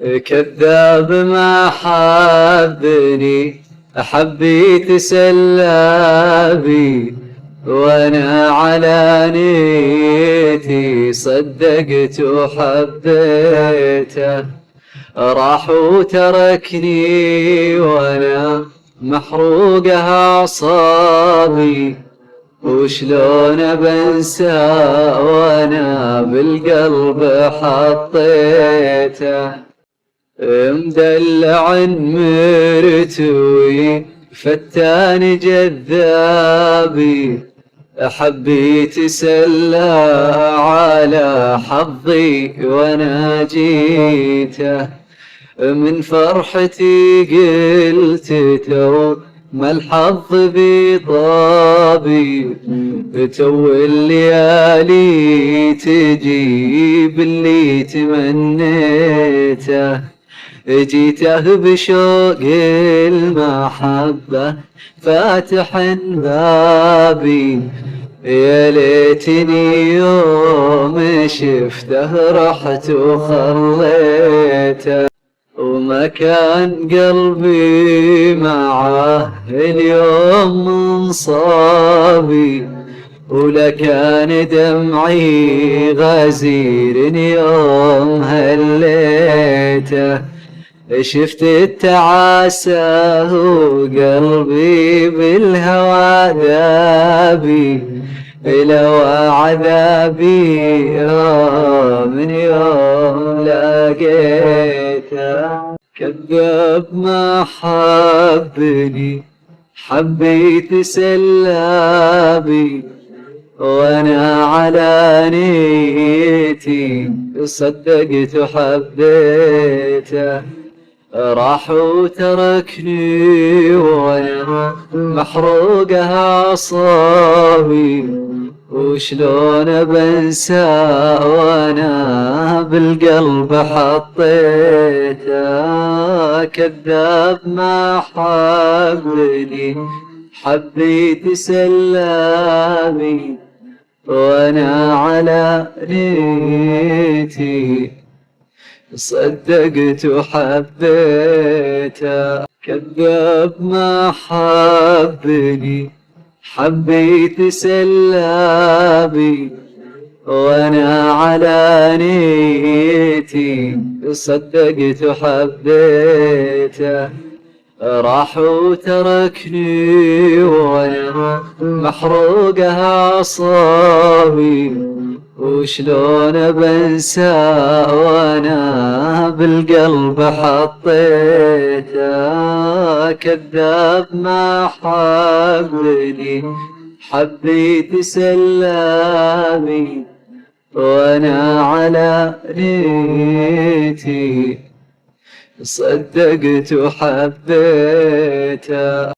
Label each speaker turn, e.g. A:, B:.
A: كذاب ما حبني حبيت سلابي، وانا على نيتي صدقت وحبيته. راح وتركني وانا محروق اعصابي، وشلون بنسى وانا بالقلب حطيته. مدلع مرتوي فتان جذابي، حبيت سلا على حظي وانا جيته. من فرحتي قلت تو ما الحظ بطابي، تو الليالي تجيب اللي تمنيته. جيته بشوق المحبة فاتح بابي، يا ليتني يوم شفته رحت وخليته. وما كان قلبي معه اليوم منصابي، ولا كان دمعي غزير يوم هليته. شفت التعاسة وقلبي بالهوى ذابي، لو عذابي من يوم لقيته. كذاب ما حبني حبيت سلابي، وانا على نيتي صدقت وحبيته. راح وتركني وانا محروق اعصابي، وشلون بنسى وانا بالقلب حطيته. كذاب ما حبني حبيت سلامي، وانا على نيتي صدقت وحبيته. كذاب ما حبني حبيت سلابي، وانا على نيتي صدقت وحبيته. راح وتركني وانا محروق اعصابي، وشلون بنسى وانا بالقلب حطيته. كذاب ما حبني حبيت سلامي، وانا على نيتي صدقت وحبيته.